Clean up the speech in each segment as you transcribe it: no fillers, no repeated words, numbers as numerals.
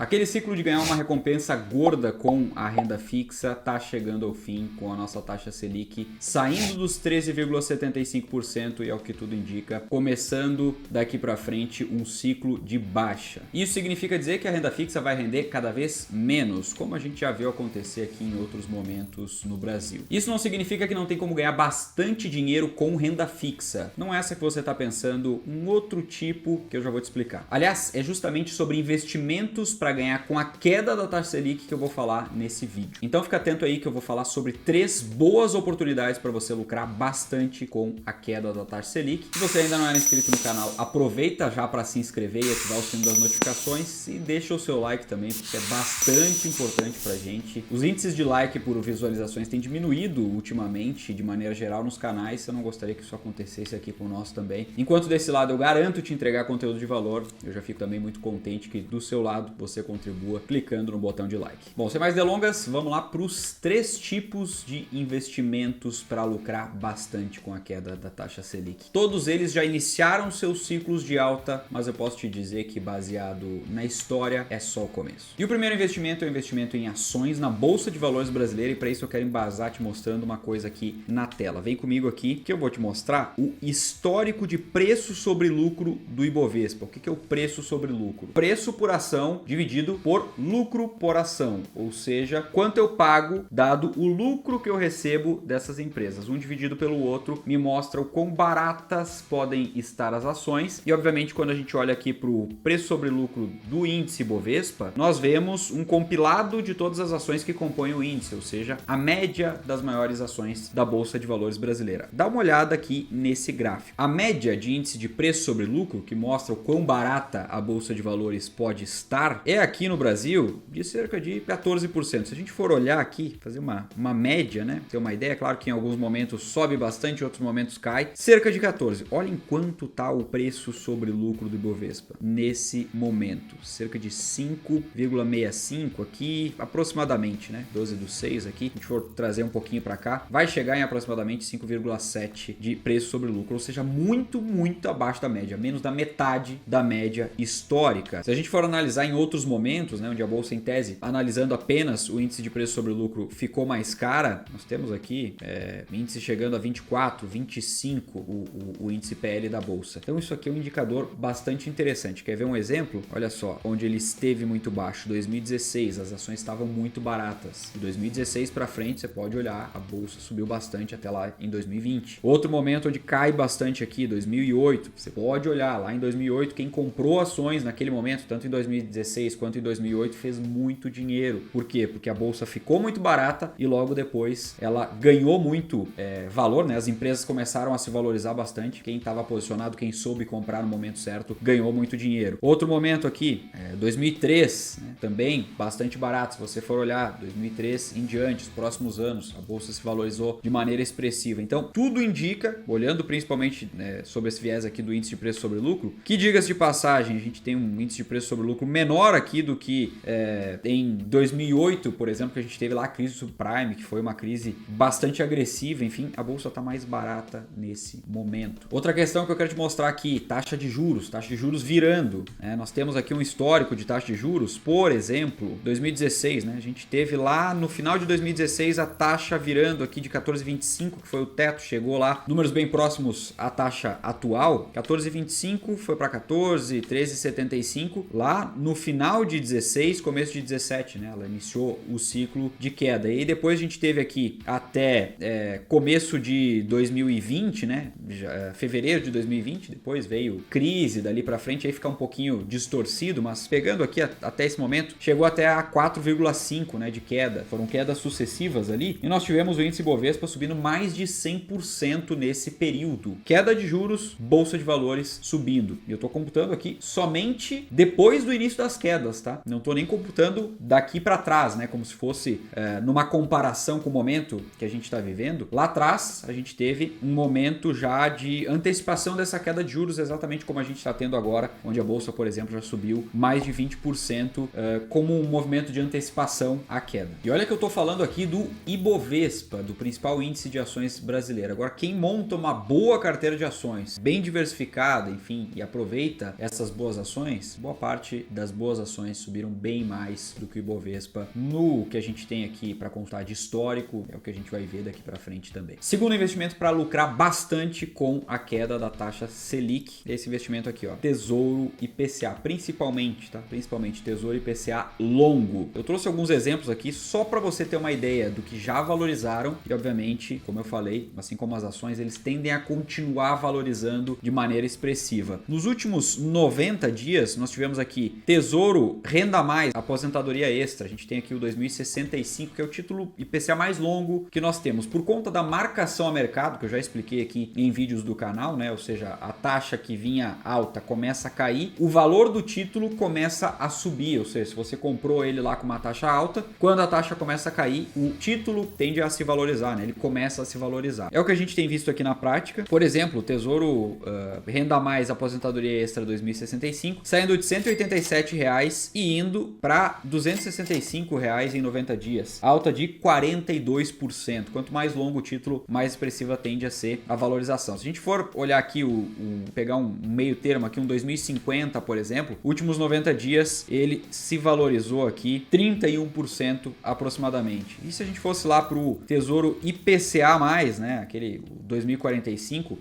Aquele ciclo de ganhar uma recompensa gorda com a renda fixa está chegando ao fim com a nossa taxa Selic saindo dos 13,75% e, ao que tudo indica, começando daqui para frente um ciclo de baixa. Isso significa dizer que a renda fixa vai render cada vez menos, como a gente já viu acontecer aqui em outros momentos no Brasil. Isso não significa que não tem como ganhar bastante dinheiro com renda fixa. Não é essa que você está pensando, um outro tipo que eu já vou te explicar. Aliás, é justamente sobre investimentos para ganhar com a queda da taxa Selic que eu vou falar nesse vídeo. Então fica atento aí que eu vou falar sobre 3 boas oportunidades para você lucrar bastante com a queda da taxa Selic. Se você ainda não era inscrito no canal, aproveita já para se inscrever e ativar o sino das notificações e deixa o seu like também, porque é bastante importante para a gente. Os índices de like por visualizações têm diminuído ultimamente, de maneira geral, nos canais. Eu não gostaria que isso acontecesse aqui com o nosso também. Enquanto desse lado eu garanto te entregar conteúdo de valor, eu já fico também muito contente que do seu lado você contribua clicando no botão de like. Bom, sem mais delongas, vamos lá para os 3 tipos de investimentos para lucrar bastante com a queda da taxa Selic. Todos eles já iniciaram seus ciclos de alta, mas eu posso te dizer que, baseado na história, é só o começo. E o primeiro investimento é o investimento em ações na Bolsa de Valores brasileira, e para isso eu quero embasar te mostrando uma coisa aqui na tela. Vem comigo aqui que eu vou te mostrar o histórico de preço sobre lucro do Ibovespa. O que é o preço sobre lucro? Preço por ação dividido por lucro por ação, ou seja, quanto eu pago dado o lucro que eu recebo dessas empresas. Um dividido pelo outro me mostra o quão baratas podem estar as ações. E obviamente quando a gente olha aqui para o preço sobre lucro do índice Ibovespa, nós vemos um compilado de todas as ações que compõem o índice, ou seja, a média das maiores ações da Bolsa de Valores brasileira. Dá uma olhada aqui nesse gráfico. A média de índice de preço sobre lucro, que mostra o quão barata a Bolsa de Valores pode estar, é aqui no Brasil de cerca de 14%. Se a gente for olhar aqui, fazer uma média, né? Ter uma ideia, claro que em alguns momentos sobe bastante, em outros momentos cai, cerca de 14%. Olha em quanto está o preço sobre lucro do Ibovespa nesse momento, cerca de 5,65 aqui, aproximadamente, né? 12 do 6 aqui, se a gente for trazer um pouquinho para cá, vai chegar em aproximadamente 5,7 de preço sobre lucro, ou seja, muito abaixo da média, menos da metade da média histórica. Se a gente for analisar em outros momentos, né, onde a bolsa em tese, analisando apenas o índice de preço sobre lucro, ficou mais cara, nós temos aqui índice chegando a 24, 25 o índice PL da bolsa. Então isso aqui é um indicador bastante interessante. Quer ver um exemplo? Olha só, onde ele esteve muito baixo, 2016, as ações estavam muito baratas. De 2016 para frente, você pode olhar, a bolsa subiu bastante até lá em 2020. Outro momento onde cai bastante aqui, 2008, você pode olhar lá em 2008, quem comprou ações naquele momento, tanto em 2016 quanto em 2008, fez muito dinheiro. Por quê? Porque a bolsa ficou muito barata e logo depois ela ganhou muito valor, né? As empresas começaram a se valorizar bastante. Quem estava posicionado, quem soube comprar no momento certo, ganhou muito dinheiro. Outro momento aqui, 2003, né? Também bastante barato. Se você for olhar 2003 em diante, os próximos anos, a bolsa se valorizou de maneira expressiva. Então, tudo indica, olhando principalmente sobre esse viés aqui do índice de preço sobre lucro, que, diga-se de passagem, a gente tem um índice de preço sobre lucro menor aqui do que em 2008, por exemplo, que a gente teve lá a crise subprime, que foi uma crise bastante agressiva. Enfim, a bolsa está mais barata nesse momento. Outra questão que eu quero te mostrar aqui, taxa de juros virando. Nós temos aqui um histórico de taxa de juros, por exemplo, 2016, né? A gente teve lá no final de 2016 a taxa virando aqui de 14,25, que foi o teto, chegou lá, números bem próximos à taxa atual, 14,25 foi para 14, 13,75, lá no final de 16, começo de 17, né? Ela iniciou o ciclo de queda. E depois a gente teve aqui até começo de 2020, né? Fevereiro de 2020, depois veio crise dali para frente, aí fica um pouquinho distorcido, mas pegando aqui até esse momento, chegou até a 4,5, né, de queda. Foram quedas sucessivas ali e nós tivemos o índice Bovespa subindo mais de 100% nesse período. Queda de juros, bolsa de valores subindo. E eu tô computando aqui somente depois do início das quedas, tá? Não tô nem computando daqui para trás, né, como se fosse numa comparação com o momento que a gente está vivendo. Lá atrás, a gente teve um momento já de antecipação dessa queda de juros, exatamente como a gente está tendo agora, onde a bolsa, por exemplo, já subiu mais de 20% como um movimento de antecipação à queda. E olha que eu estou falando aqui do Ibovespa, do principal índice de ações brasileiro. Agora, quem monta uma boa carteira de ações, bem diversificada, enfim, e aproveita essas boas ações, boa parte das boas ações subiram bem mais do que o Ibovespa no que a gente tem aqui para contar de histórico, é o que a gente vai ver daqui para frente também. Segundo investimento para lucrar bastante com a queda da taxa Selic, esse investimento aqui, ó, Tesouro IPCA, principalmente, tá? Principalmente Tesouro IPCA longo. Eu trouxe alguns exemplos aqui só para você ter uma ideia do que já valorizaram e, obviamente, como eu falei, assim como as ações, eles tendem a continuar valorizando de maneira expressiva. Nos últimos 90 dias, nós tivemos aqui Tesouro Renda Mais, Aposentadoria Extra. A gente tem aqui o 2065, que é o título IPCA mais longo que nós temos. Por conta da marcação a mercado, que eu já expliquei aqui em vídeos do canal, né? Ou seja, a taxa que vinha alta começa a cair, o valor do título começa a subir. Ou seja, se você comprou ele lá com uma taxa alta, quando a taxa começa a cair, o título tende a se valorizar, né? Ele começa a se valorizar. É o que a gente tem visto aqui na prática. Por exemplo, o Tesouro Renda Mais Aposentadoria Extra 2065 saindo de R$ 187 e indo para R$ 265 em 90 dias. Alta de 42%. Quanto mais longo o título, mais expressiva tende a ser a valorização. Se a gente for olhar aqui, pegar um meio termo aqui, um 2050, por exemplo, últimos 90 dias, ele se valorizou aqui 31% aproximadamente. E se a gente fosse lá para o Tesouro IPCA+, né, aquele 2045,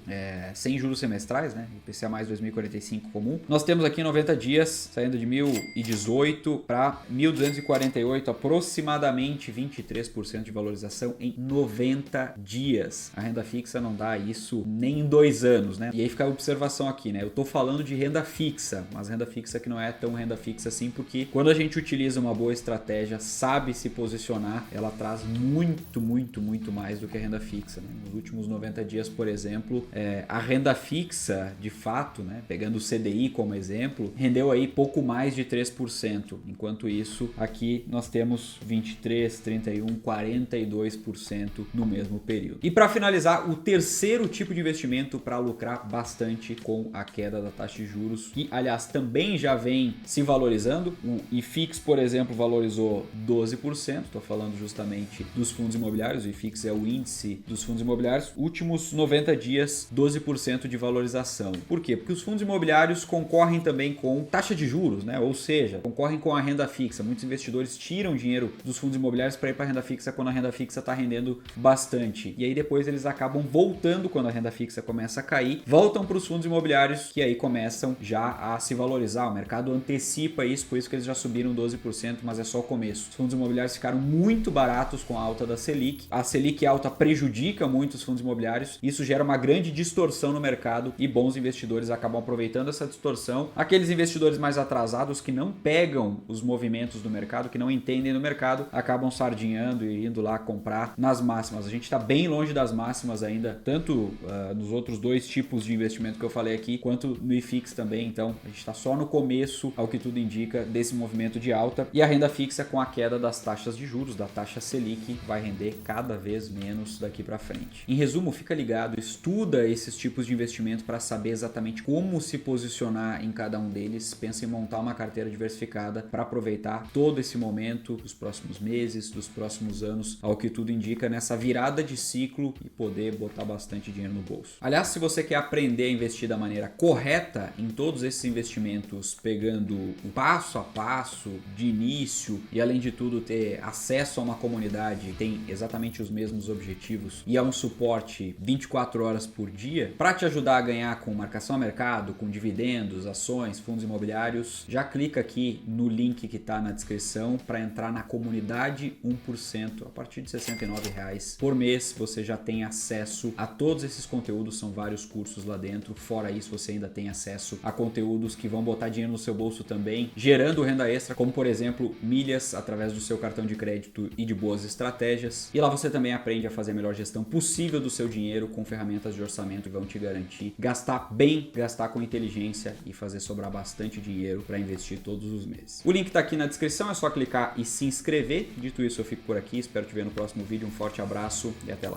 sem juros semestrais, né, IPCA mais 2045 comum, nós temos aqui 90 dias, saindo de 1018 para 1248, aproximadamente 23% de valorização em 90 dias. A renda fixa não dá isso nem em 2 anos, né? E aí fica a observação aqui, né? Eu tô falando de renda fixa, mas renda fixa que não é tão renda fixa assim, porque quando a gente utiliza uma boa estratégia, sabe se posicionar, ela traz muito, muito, muito mais do que a renda fixa, né? Nos últimos 90 dias, por exemplo, a renda fixa, de fato, né? Pegando o CDI como exemplo, rendeu aí pouco mais de 3%, enquanto isso aqui nós temos 23, 31, 42% no mesmo período. E para finalizar, o terceiro tipo de investimento para lucrar bastante com a queda da taxa de juros, que aliás também já vem se valorizando. O IFIX, por exemplo, valorizou 12%, estou falando justamente dos fundos imobiliários, o IFIX é o índice dos fundos imobiliários, últimos 90 dias, 12% de valorização. Por quê? Porque os fundos imobiliários concorrem também com taxa de juros, né? Ou seja, concorrem com a renda fixa. Muitos investidores tiram dinheiro dos fundos imobiliários para ir para a renda fixa quando a renda fixa está rendendo bastante. E aí depois eles acabam voltando quando a renda fixa começa a cair, voltam para os fundos imobiliários que aí começam já a se valorizar. O mercado antecipa isso, por isso que eles já subiram 12%, mas é só o começo. Os fundos imobiliários ficaram muito baratos com a alta da Selic. A Selic alta prejudica muito os fundos imobiliários. Isso gera uma grande distorção no mercado e bons investidores acabam aproveitando essa distorção. Aqueles investidores mais atrasados que não pegam os movimentos do mercado, que não entendem do mercado, acabam sardinhando e indo lá comprar nas máximas. A gente está bem longe das máximas ainda, tanto nos outros dois tipos de investimento que eu falei aqui, quanto no IFIX também. Então, a gente está só no começo, ao que tudo indica, desse movimento de alta. E a renda fixa, com a queda das taxas de juros, da taxa Selic, vai render cada vez menos daqui para frente. Em resumo, fica ligado, estuda esses tipos de investimento para saber exatamente como se posicionar em cada um deles. Pensa em montar uma carteira diversificada para aproveitar todo esse momento dos próximos meses, dos próximos anos, ao que tudo indica, nessa virada de ciclo e poder botar bastante dinheiro no bolso. Aliás, se você quer aprender a investir da maneira correta em todos esses investimentos, pegando o passo a passo de início e, além de tudo, ter acesso a uma comunidade que tem exatamente os mesmos objetivos e a um suporte 24 horas por dia, para te ajudar a ganhar com marcação a mercado, com dividendos, ações, fundos imobiliários, já clica aqui no link que está na descrição para entrar na comunidade 1%. A partir de R$ 69,00 por mês você já tem acesso a todos esses conteúdos, são vários cursos lá dentro. Fora isso, você ainda tem acesso a conteúdos que vão botar dinheiro no seu bolso também, gerando renda extra, como por exemplo milhas através do seu cartão de crédito e de boas estratégias. E lá você também aprende a fazer a melhor gestão possível do seu dinheiro com ferramentas de orçamento que vão te garantir gastar bem, gastar com inteligência e fazer sobrar bastante dinheiro para investir todos os meses. O link está aqui na descrição, é só clicar e se inscrever. Dito isso, eu fico por aqui, espero te ver no próximo vídeo. Um forte abraço e até lá.